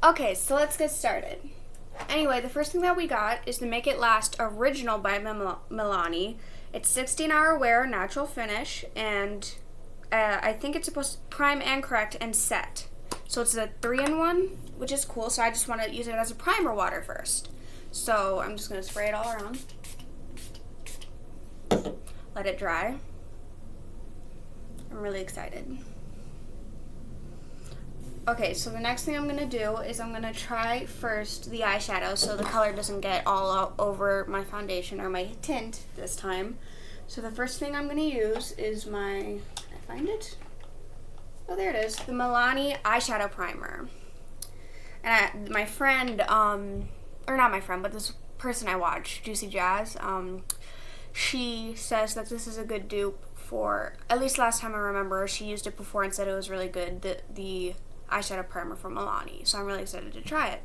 Okay, so let's get started. Anyway, the first thing that we got is the Make It Last Original by Milani. It's 16-hour wear, natural finish, and I think it's supposed to prime and correct and set. So it's a 3-in-1, which is cool, so I just want to use it as a primer water first. So I'm just going to spray it all around. Let it dry. I'm really excited. Okay, so the next thing I'm going to do is I'm going to try first the eyeshadow so the color doesn't get all over my foundation or my tint this time. So the first thing I'm going to use is can I find it? Oh, there it is. The Milani eyeshadow primer. And my friend, or not my friend, but this person I watch, Juicy Jazz, she says that this is a good dupe for, at least last time I remember, she used it before and said it was really good, the eyeshadow primer from Milani. So I'm really excited to try it.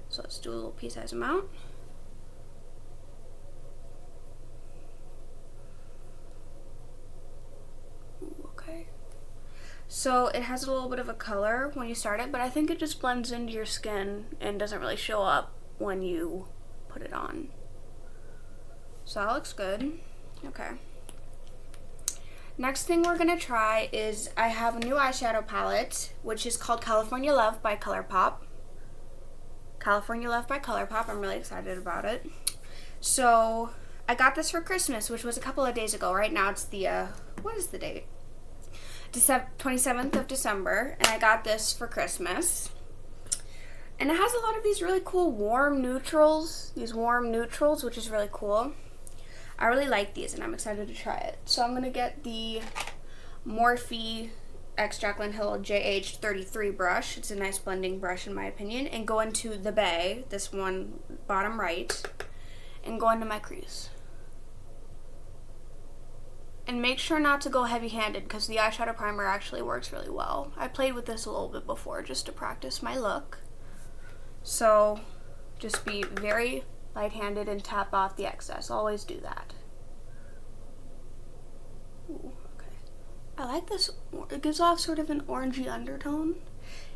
So let's do a little pea-sized amount. Ooh, okay. So it has a little bit of a color when you start it, but I think it just blends into your skin and doesn't really show up when you put it on. So that looks good. Okay. Next thing we're going to try is I have a new eyeshadow palette, which is called California Love by ColourPop. California Love by ColourPop. I'm really excited about it. So I got this for Christmas, which was a couple of days ago. Right now it's the, what is the date? 27th of December, and I got this for Christmas. And it has a lot of these really cool warm neutrals, which is really cool. I really like these, and I'm excited to try it. So I'm going to get the Morphe x Jaclyn Hill JH33 brush. It's a nice blending brush in my opinion. And go into the Bay, this one bottom right, and go into my crease. And make sure not to go heavy-handed because the eyeshadow primer actually works really well. I played with this a little bit before just to practice my look. So just be very light-handed and tap off the excess. Always do that. Ooh, okay. I like this. It gives off sort of an orangey undertone,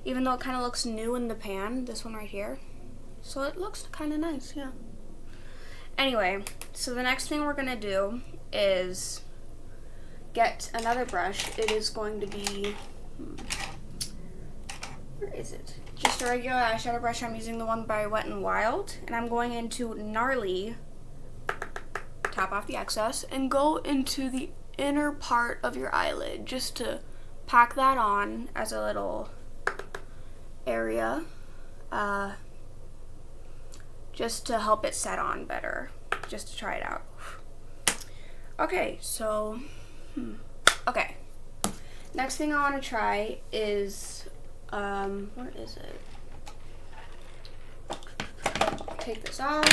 even though it kind of looks new in the pan, this one right here. So it looks kind of nice, yeah. Anyway, so the next thing we're going to do is get another brush. It is going to be, where is it? Just a regular eyeshadow brush. I'm using the one by Wet n Wild, and I'm going into Gnarly, tap off the excess, and go into the inner part of your eyelid just to pack that on as a little area, just to help it set on better, just to try it out. Okay, so, okay. Next thing I want to try is, where is it? Take this off.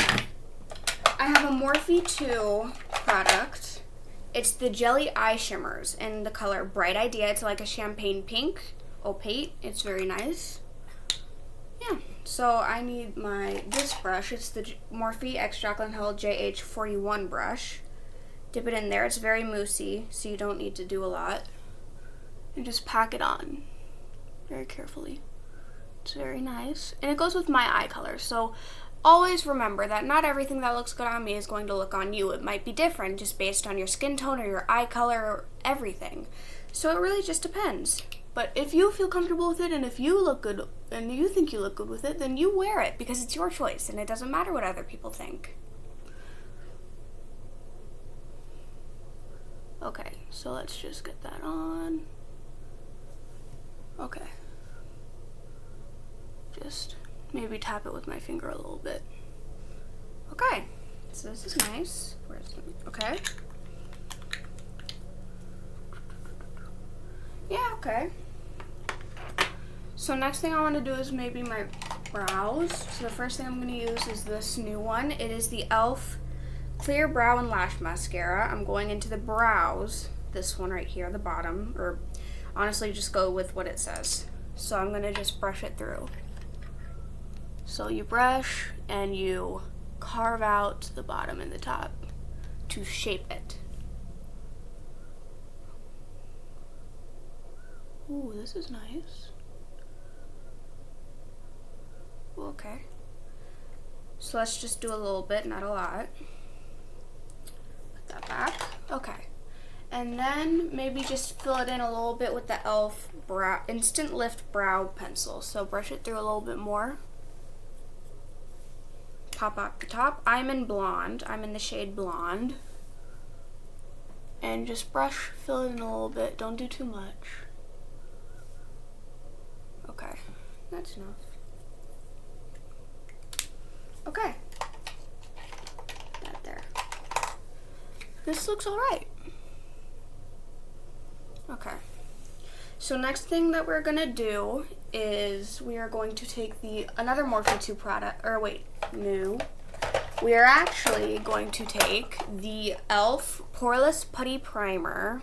I have a Morphe 2 product. It's the Jelly Eye Shimmers in the color Bright Idea. It's like a champagne pink, opaque. It's very nice. Yeah, so I need this brush. It's the Morphe x Jaclyn Hill JH41 brush. Dip it in there. It's very moussey, so you don't need to do a lot. And just pack it on very carefully. It's very nice. And it goes with my eye color. So always remember that not everything that looks good on me is going to look on you. It might be different just based on your skin tone or your eye color or everything. So it really just depends. But if you feel comfortable with it and if you look good and you think you look good with it, then you wear it because it's your choice and it doesn't matter what other people think. Okay, so let's just get that on. Okay. Just maybe tap it with my finger a little bit. Okay, so this is nice. Okay. Yeah, okay. So next thing I want to do is maybe my brows. So the first thing I'm going to use is this new one. It is the e.l.f. Clear Brow and Lash Mascara. I'm going into the brows, this one right here, the bottom, or honestly just go with what it says. So I'm going to just brush it through. So you brush and you carve out the bottom and the top to shape it. Ooh, this is nice. Okay. So let's just do a little bit, not a lot. Put that back. Okay. And then maybe just fill it in a little bit with the e.l.f. Instant Lift Brow Pencil. So brush it through a little bit more. Pop up the top. I'm in blonde. I'm in the shade blonde. And just brush, fill it in a little bit. Don't do too much. Okay, that's enough. Okay. That there. This looks alright. Okay. So next thing that we're gonna do is we are going to take another Morphe 2 product, or wait, no. We are actually going to take the e.l.f. Poreless Putty Primer,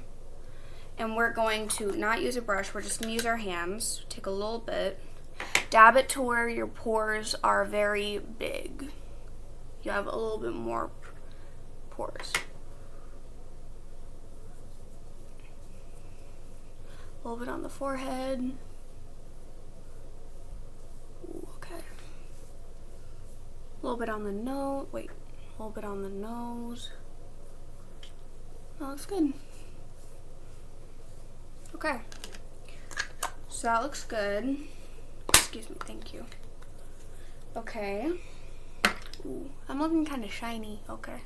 and we're going to not use a brush, we're just gonna use our hands, take a little bit, dab it to where your pores are very big. You have a little bit more pores. A little bit on the forehead. Ooh, okay. A little bit on the nose. Wait, a little bit on the nose. That looks good. Okay. So that looks good. Excuse me, thank you. Okay. Ooh, I'm looking kind of shiny. Okay.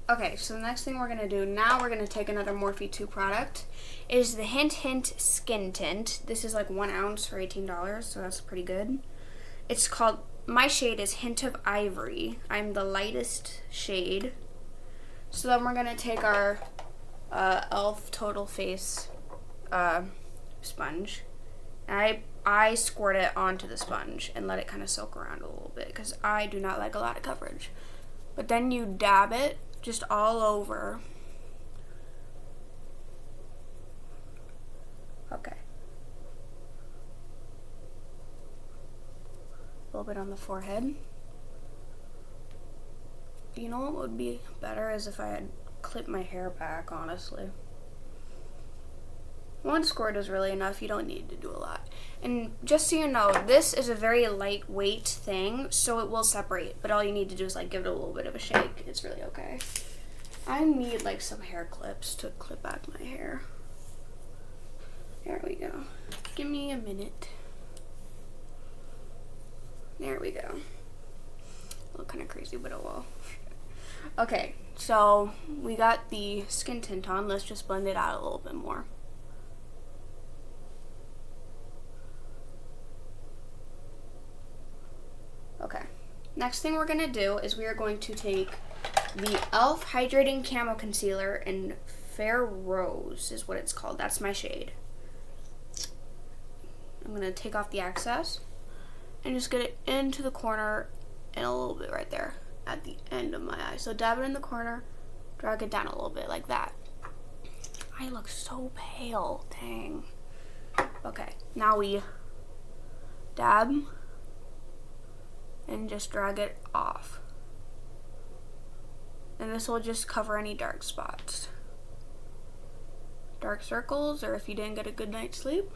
Okay, so the next thing we're gonna do, now we're gonna take another Morphe 2 product. It is the Hint Hint Skin Tint. This is like 1 ounce for $18, so that's pretty good. It's called, my shade is Hint of Ivory. I'm the lightest shade. So then we're gonna take our e.l.f. Total Face sponge. And I squirt it onto the sponge and let it kind of soak around a little bit because I do not like a lot of coverage. But then you dab it just all over. Okay. A little bit on the forehead. You know what would be better is if I had clipped my hair back, honestly. One squirt is really enough. You don't need to do a lot. And just so you know, this is a very lightweight thing, so it will separate. But all you need to do is like give it a little bit of a shake. It's really okay. I need like some hair clips to clip back my hair. There we go. Give me a minute. There we go. A little kind of crazy, but oh well. Okay, so we got the skin tint on. Let's just blend it out a little bit more. Okay, next thing we're gonna do is we are going to take the e.l.f. Hydrating Camo Concealer in Fair Rose is what it's called. That's my shade. I'm gonna take off the excess and just get it into the corner and a little bit right there at the end of my eye. So dab it in the corner, drag it down a little bit like that. I look so pale, dang. Okay, now we dab and just drag it off. And this will just cover any dark spots. Dark circles, or if you didn't get a good night's sleep.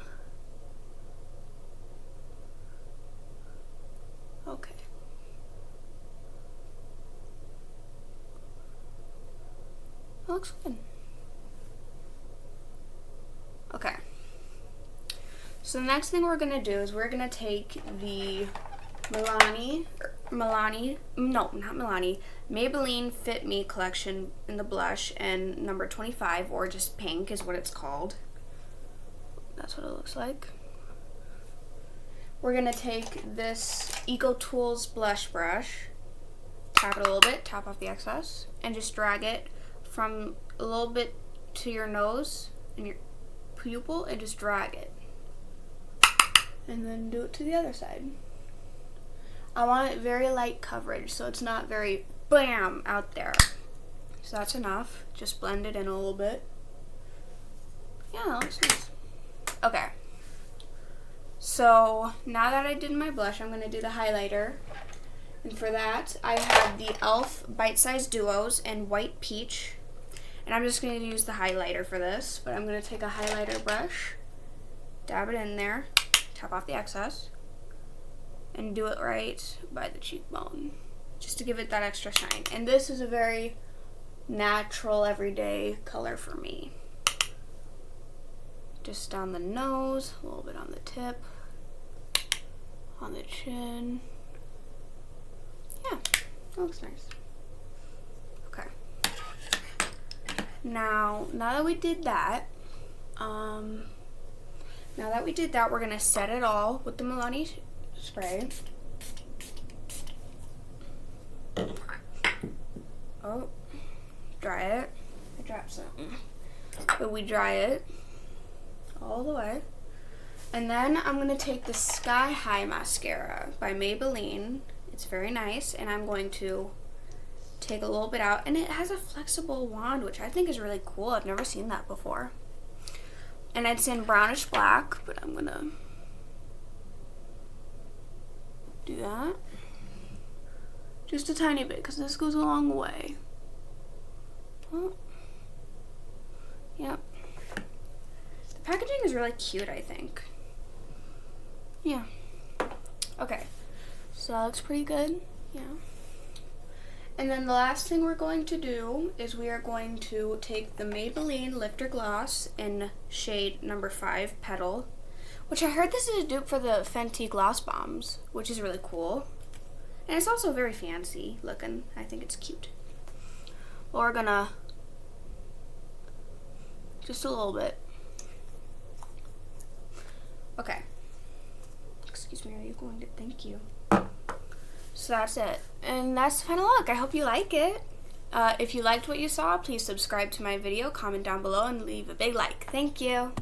Okay. That looks good. Okay. So the next thing we're gonna do is we're gonna take the Maybelline Fit Me collection in the blush and number 25, or just pink is what it's called. That's what it looks like. We're gonna take this Eco Tools blush brush, tap it a little bit, tap off the excess, and just drag it from a little bit to your nose and your pupil and just drag it. And then do it to the other side. I want it very light coverage, so it's not very bam out there. So that's enough. Just blend it in a little bit. Yeah, that looks nice. Okay. So now that I did my blush, I'm going to do the highlighter. And for that, I have the e.l.f. Bite Size Duos in White Peach. And I'm just going to use the highlighter for this. But I'm going to take a highlighter brush, dab it in there, tap off the excess, and do it right by the cheekbone, just to give it that extra shine. And this is a very natural, everyday color for me. Just down the nose, a little bit on the tip, on the chin. Yeah, that looks nice. Okay. Now that we did that, we're gonna set it all with the Milani spray. Oh, dry it. I dropped something. But we dry it all the way. And then I'm going to take the Sky High mascara by Maybelline. It's very nice. And I'm going to take a little bit out. And it has a flexible wand, which I think is really cool. I've never seen that before. And it's in brownish black, but I'm going to do that. Just a tiny bit, because this goes a long way. Oh. Yep. The packaging is really cute, I think. Yeah. Okay. So that looks pretty good. Yeah. And then the last thing we're going to do is we are going to take the Maybelline Lifter Gloss in shade number 5, Petal. Which I heard this is a dupe for the Fenty Gloss Bombs, which is really cool. And it's also very fancy looking. I think it's cute. Well, we're gonna just a little bit. Okay. Excuse me, are you going to? Thank you. So that's it. And that's the final look. I hope you like it. If you liked what you saw, please subscribe to my video, comment down below, and leave a big like. Thank you.